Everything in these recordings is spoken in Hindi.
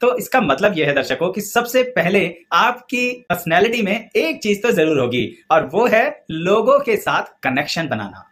तो इसका मतलब यह है दर्शकों कि सबसे पहले आपकी पर्सनैलिटी में एक चीज तो जरूर होगी, और वो है लोगों के साथ कनेक्शन बनाना।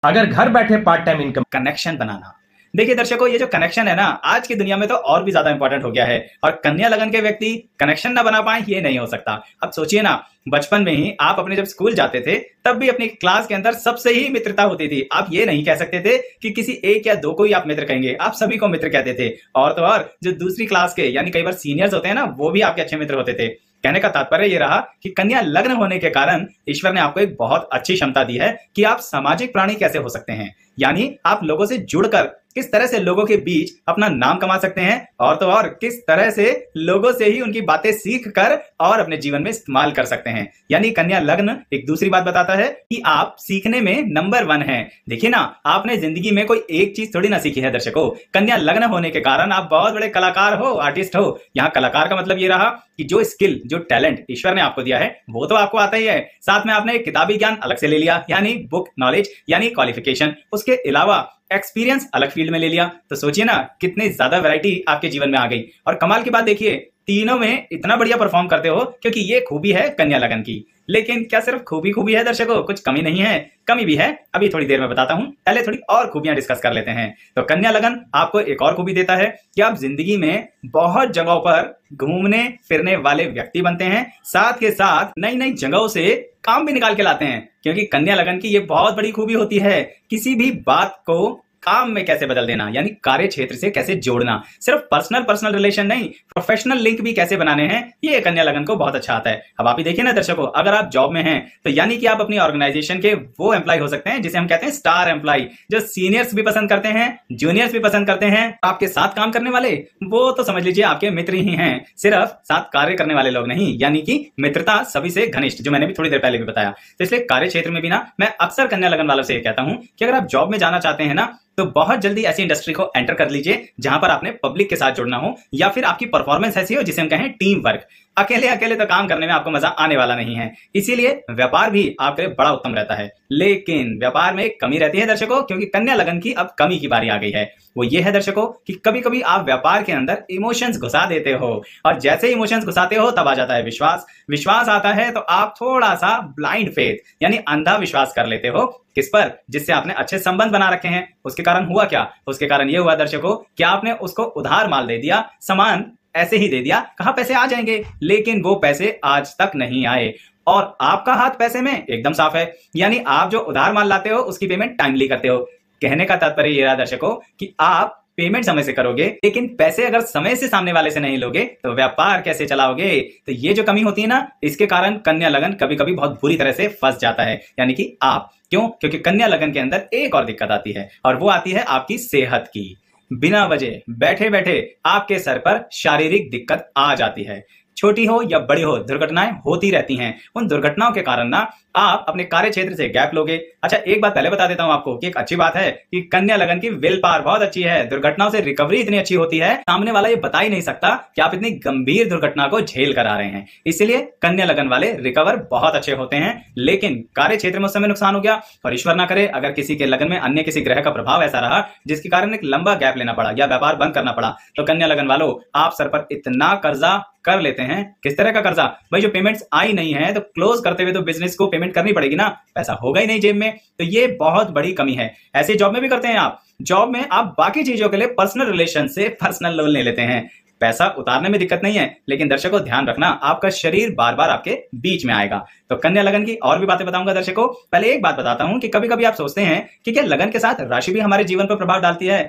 अगर घर बैठे पार्ट टाइम इनकम कनेक्शन बनाना। देखिए दर्शकों, ये जो कनेक्शन है ना, आज की दुनिया में तो और भी ज्यादा इंपॉर्टेंट हो गया है, और कन्या लगन के व्यक्ति कनेक्शन ना बना पाए ये नहीं हो सकता। अब सोचिए ना, बचपन में ही आप अपने जब स्कूल जाते थे तब भी अपनी क्लास के अंदर सबसे ही मित्रता होती थी। आप ये नहीं कह सकते थे कि किसी एक या दो को ही आप मित्र कहेंगे, आप सभी को मित्र कहते थे। और तो और जो दूसरी क्लास के यानी कई बार सीनियर्स होते हैं ना, वो भी आपके अच्छे मित्र होते थे। कहने का तात्पर्य ये रहा कि कन्या लग्न होने के कारण ईश्वर ने आपको एक बहुत अच्छी क्षमता दी है कि आप सामाजिक प्राणी कैसे हो सकते हैं, यानी आप लोगों से जुड़कर किस तरह से लोगों के बीच अपना नाम कमा सकते हैं, और तो और किस तरह से लोगों से ही उनकी बातें सीख कर और अपने जीवन में इस्तेमाल कर सकते हैं। यानी कन्या लग्न एक दूसरी बात बताता है कि आप सीखने में नंबर 1 हैं। देखिए ना, आपने जिंदगी में कोई एक चीज थोड़ी ना सीखी है दर्शकों, कन्या लग्न होने के कारण आप बहुत बड़े कलाकार हो, आर्टिस्ट हो। यहाँ कलाकार का मतलब ये रहा कि जो स्किल, जो टैलेंट ईश्वर ने आपको दिया है वो तो आपको आता ही है, साथ में आपने किताबी ज्ञान अलग से ले लिया, यानी बुक नॉलेज यानी क्वालिफिकेशन, उसके अलावा एक्सपीरियंस अलग फील्ड में ले लिया। तो सोचिए ना, कितनी ज्यादा वैरायटी आपके जीवन में आ गई। और कमाल की बात देखिए, तीनों में इतना बढ़िया परफॉर्म करते हो, क्योंकि ये खूबी है कन्या लगन की। लेकिन क्या सिर्फ खूबी है दर्शकों, कुछ कमी नहीं है, कमी भी है, अभी थोड़ी देर में बताता हूं। पहले थोड़ी और खूबियां डिस्कस कर लेते हैं। तो कन्या लगन आपको एक और खूबी देता है कि आप जिंदगी में बहुत जगहों पर घूमने फिरने वाले व्यक्ति बनते हैं, साथ के साथ नई नई जगहों से काम भी निकाल के लाते हैं। क्योंकि कन्या लगन की ये बहुत बड़ी खूबी होती है, किसी भी बात को काम में कैसे बदल देना, यानी कार्य क्षेत्र से कैसे जोड़ना। सिर्फ पर्सनल रिलेशन नहीं, प्रोफेशनल लिंक भी कैसे बनाने हैं, ये कन्या लगन को बहुत अच्छा आता है। अब आप ही देखिए ना दर्शकों, अगर आप जॉब में हैं तो यानी कि आप अपनी ऑर्गेनाइजेशन के वो एम्प्लॉय हो सकते हैं जिसे हम कहते हैं स्टार एम्प्लॉय, जो सीनियर्स भी पसंद करते हैं, जूनियर्स भी पसंद करते हैं। आपके साथ काम करने वाले वो तो समझ लीजिए आपके मित्र ही हैं, सिर्फ साथ कार्य करने वाले लोग नहीं, यानी कि मित्रता सभी से घनिष्ठ, जो मैंने भी थोड़ी देर पहले भी बताया। तो इसलिए कार्य क्षेत्र में भी ना, मैं अक्सर कन्या लगन वालों से कहता हूं कि अगर आप जॉब में जाना चाहते हैं ना, तो बहुत जल्दी ऐसी इंडस्ट्री को एंटर कर लीजिए जहां पर आपने पब्लिक के साथ जुड़ना हो, या फिर आपकी परफॉर्मेंस ऐसी हो जिसे हम कहें टीम वर्क। अकेले तो काम करने में आपको मजा आने वाला नहीं है, इसीलिए व्यापार भी आपके लिए बड़ा उत्तम रहता है। लेकिन व्यापार में एक कमी रहती है दर्शकों, क्योंकि कन्या लगन की अब कमी की बारी आ गई है। वो ये है दर्शकों कि कभी कभी आप व्यापार के अंदर इमोशंस घुसा देते हो, और जैसे इमोशंस घुसाते हो तब आ जाता है विश्वास आता है तो आप थोड़ा सा ब्लाइंड फेथ यानी अंधा विश्वास कर लेते हो। किस पर? जिससे आपने अच्छे संबंध बना रखे हैं। उसके कारण हुआ क्या? उसके कारण ये हुआ दर्शकों कि आपने उसको उधार माल दे दिया, सामान ऐसे ही दे दिया, कहां पैसे आ जाएंगे, लेकिन वो पैसे आज तक नहीं आए। और आपका हाथ पैसे में एकदम साफ है, यानी आप जो उधार माल लाते हो उसकी पेमेंट टाइमली करते हो। कहने का तात्पर्य ये रहा दर्शकों कि आप पेमेंट समय से करोगे, लेकिन पैसे अगर समय से सामने वाले से नहीं लोगे तो व्यापार कैसे चलाओगे? तो ये जो कमी होती है ना, इसके कारण कन्या लगन कभी कभी बहुत बुरी तरह से फंस जाता है। यानी कि आप क्यों? क्योंकि कन्या लगन के अंदर एक और दिक्कत आती है, और वो आती है आपकी सेहत की। बिना वजह बैठे बैठे आपके सर पर शारीरिक दिक्कत आ जाती है। छोटी हो या बड़ी हो, दुर्घटनाएं होती रहती हैं। उन दुर्घटनाओं के कारण ना आप अपने कार्य क्षेत्र से गैप लोगे। अच्छा, एक बात पहले बता देता हूं आपको कि एक अच्छी बात है कि कन्या लगन की विल पावर बहुत अच्छी है, दुर्घटनाओं से रिकवरी इतनी अच्छी होती है, सामने वाला ये बता ही नहीं सकता कि आप इतनी गंभीर दुर्घटना को झेल कर आ रहे हैं। इसीलिए कन्या लगन वाले रिकवर बहुत अच्छे होते हैं। लेकिन कार्य क्षेत्र में उस समय नुकसान हो गया, और ईश्वर ना करे अगर किसी के लगन में अन्य किसी ग्रह का प्रभाव ऐसा रहा जिसके कारण एक लंबा गैप लेना पड़ा या व्यापार बंद करना पड़ा, तो कन्या लगन वालों आप सर पर इतना कर्जा कर लेते हैं। किस तरह का कर्जा? भाई जो पेमेंट्स आई नहीं है तो क्लोज करते हुए तो बिजनेस को पेमेंट करनी पड़ेगी ना, पैसा होगा ही नहीं जेब में। तो ये बहुत बड़ी कमी है। ऐसे जॉब में भी करते हैं आप, जॉब में आप बाकी चीजों के लिए पर्सनल रिलेशन से पर्सनल लोन ले लेते हैं। पैसा उतारने में दिक्कत नहीं है, लेकिन दर्शकों ध्यान रखना, आपका शरीर बार बार आपके बीच में आएगा। तो कन्या लगन की और भी बातें बताऊंगा दर्शकों। पहले एक बात बताता हूं कि कभी कभी आप सोचते हैं कि क्या लगन के साथ राशि भी हमारे जीवन पर प्रभाव डालती है।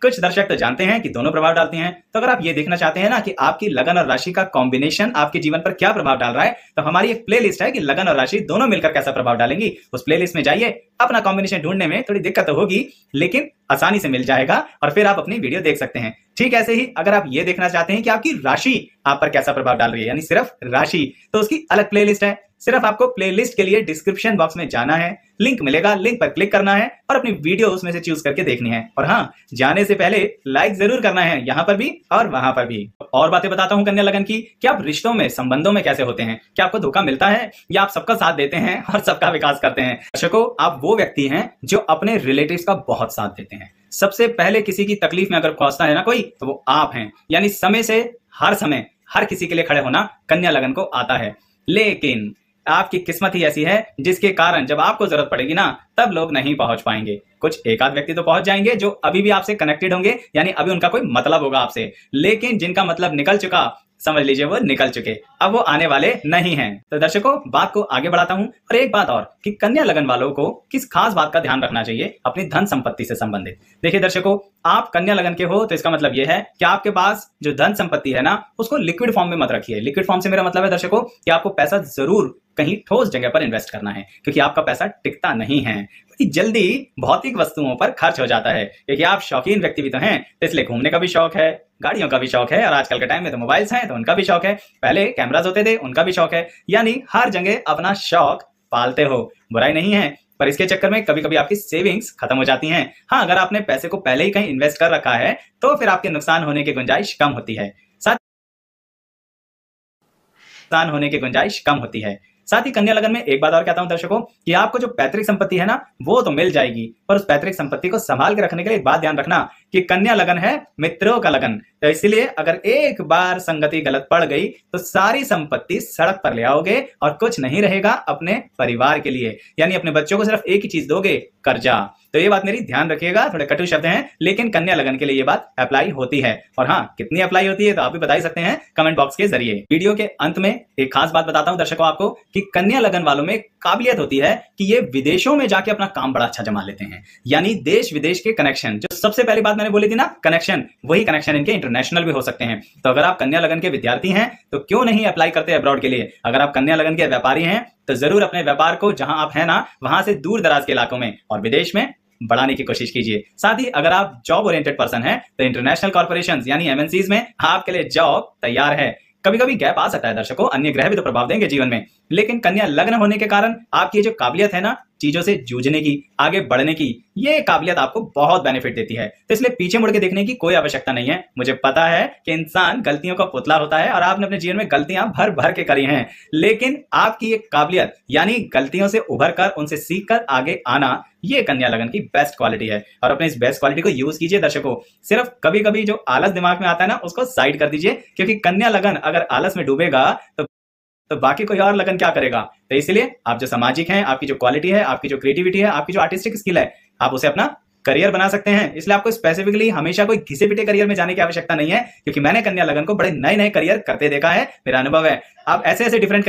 कुछ दर्शक तो जानते हैं कि दोनों प्रभाव डालती हैं। तो अगर आप ये देखना चाहते हैं ना कि आपकी लगन और राशि का कॉम्बिनेशन आपके जीवन पर क्या प्रभाव डाल रहा है, तो हमारी एक प्लेलिस्ट है कि लगन और राशि दोनों मिलकर कैसा प्रभाव डालेंगी। उस प्लेलिस्ट में जाइए। अपना कॉम्बिनेशन ढूंढने में थोड़ी दिक्कत तो होगी, लेकिन आसानी से मिल जाएगा, और फिर आप अपनी वीडियो देख सकते हैं। ठीक ऐसे ही अगर आप ये देखना चाहते हैं कि आपकी राशि आप पर कैसा प्रभाव डाल रही है, यानी सिर्फ राशि, तो उसकी अलग प्लेलिस्ट है। सिर्फ आपको प्लेलिस्ट के लिए डिस्क्रिप्शन बॉक्स में जाना है, लिंक मिलेगा, लिंक पर क्लिक करना है और अपनी वीडियो उसमें से चूज करके देखनी है। और हाँ, जाने से पहले लाइक जरूर करना है, यहां पर भी और वहां पर भी। और बातें बताता हूं कन्या लगन की कि आप रिश्तों में, संबंधों में कैसे होते हैं। क्या आपको धोखा मिलता है या आप सबका साथ देते हैं और सबका विकास करते हैं? दर्शकों, आप वो व्यक्ति हैं जो अपने रिलेटिव्स का बहुत साथ देते हैं। सबसे पहले किसी की तकलीफ में अगर पहुंचता है ना कोई, तो वो आप हैं। यानी समय से हर समय हर किसी के लिए खड़े होना कन्या लगन को आता है। लेकिन आपकी किस्मत ही ऐसी है जिसके कारण जब आपको जरूरत पड़ेगी ना, तब लोग नहीं पहुंच पाएंगे। कुछ एक आध व्यक्ति तो पहुंच जाएंगे जो अभी भी आपसे कनेक्टेड होंगे, यानी अभी उनका कोई मतलब होगा आपसे। लेकिन जिनका मतलब निकल चुका, समझ लीजिए वो निकल चुके, अब वो आने वाले नहीं हैं। तो दर्शकों, बात को आगे बढ़ाता हूं। और एक बात और कि कन्या लगन वालों को किस खास बात का ध्यान रखना चाहिए अपनी धन संपत्ति से संबंधित। देखिए दर्शकों, आप कन्या लगन के हो तो इसका मतलब यह है कि आपके पास जो धन संपत्ति है ना, उसको लिक्विड फॉर्म में मत रखिए। लिक्विड फॉर्म से मेरा मतलब है दर्शकों कि आपको पैसा जरूर कहीं ठोस जगह पर इन्वेस्ट करना है, क्योंकि आपका पैसा टिकता नहीं है, जल्दी भौतिक वस्तुओं पर खर्च हो जाता है। क्योंकि आप शौकीन व्यक्ति भी तो हैं, तो इसलिए घूमने का भी शौक है, गाड़ियों का भी शौक है, और आजकल के टाइम में तो मोबाइल्स हैं तो उनका भी शौक है, पहले कैमरास होते थे उनका भी शौक है। यानी हर जगह अपना शौक पालते हो, बुराई नहीं है, पर इसके चक्कर में कभी कभी आपकी सेविंग्स खत्म हो जाती हैं। हाँ, अगर आपने पैसे को पहले ही कहीं इन्वेस्ट कर रखा है तो फिर आपके नुकसान होने की गुंजाइश कम होती है। साथ ही कन्या लगन में एक बात और कहता हूं दर्शकों कि आपको जो पैतृक संपत्ति है ना, वो तो मिल जाएगी, पर उस पैतृक संपत्ति को संभाल के रखने के लिए एक बात ध्यान रखना कि कन्या लगन है मित्रों का लगन। तो इसलिए अगर एक बार संगति गलत पड़ गई तो सारी संपत्ति सड़क पर ले आओगे और कुछ नहीं रहेगा अपने परिवार के लिए। यानी अपने बच्चों को सिर्फ एक ही चीज दोगे, कर्जा। तो ये बात मेरी ध्यान रखिएगा, थोड़े कटु शब्द हैं, लेकिन कन्या लगन के लिए ये बात अप्लाई होती है। और हाँ, कितनी अप्लाई होती है तो आप भी बता ही सकते हैं कमेंट बॉक्स के जरिए। वीडियो के अंत में एक खास बात बताता हूं दर्शकों आपको कि कन्या लगन वालों में काबिलियत होती है कि ये विदेशों में जाके अपना काम बड़ा अच्छा जमा लेते हैं। यानी देश विदेश के कनेक्शन, जो सबसे पहली बात मैंने बोली थी ना, कनेक्शन, वही कनेक्शन इनके इंटरनेशनल भी हो सकते हैं। तो अगर आप कन्या लगन के विद्यार्थी हैं तो क्यों नहीं अप्लाई करते अब्रॉड के लिए। अगर आप कन्या लगन के व्यापारी हैं तो जरूर अपने व्यापार को जहां आप हैं ना, वहां से दूर दराज के इलाकों में और विदेश में बढ़ाने की कोशिश कीजिए। साथ ही अगर आप जॉब ओरिएंटेड पर्सन हैं तो इंटरनेशनल कॉर्पोरेशंस यानी एमएनसीज में आपके लिए जॉब तैयार है। कभी कभी गैप आ सकता है दर्शकों, अन्य ग्रह भी तो प्रभाव देंगे जीवन में, लेकिन कन्या लग्न होने के कारण आपकी जो काबिलियत है ना चीजों से जूझने की, आगे बढ़ने की, ये काबिलियत आपको बहुत बेनिफिट देती है। तो इसलिए पीछे मुड़ के देखने की कोई आवश्यकता नहीं है। मुझे पता है कि इंसान गलतियों का पुतला होता है और आपने अपने जीवन में गलतियां भर भर के करी हैं, लेकिन आपकी एक काबिलियत यानी गलतियों से उभर कर उनसे सीख कर आगे आना, ये कन्या लगन की बेस्ट क्वालिटी है। और अपने इस बेस्ट क्वालिटी को यूज कीजिए दर्शकों। सिर्फ कभी कभी जो आलस दिमाग में आता है ना, उसको साइड कर दीजिए, क्योंकि कन्या लगन अगर आलस में डूबेगा तो बाकी कोई और लगन क्या करेगा। तो इसलिए आप जो सामाजिक हैं, आपकी जो क्वालिटी है, आपकी जो क्रिएटिविटी है, आपकी जो आर्टिस्टिक स्किल है, आप उसे अपना करियर बना सकते हैं। इसलिए आपको स्पेसिफिकली हमेशा कोई घिसे पिटे करियर में जाने की आवश्यकता नहीं है, क्योंकि मैंने कन्या लगन को बड़े नए नए करियर करते देखा है, मेरा अनुभव है। आप ऐसे ऐसे डिफरेंट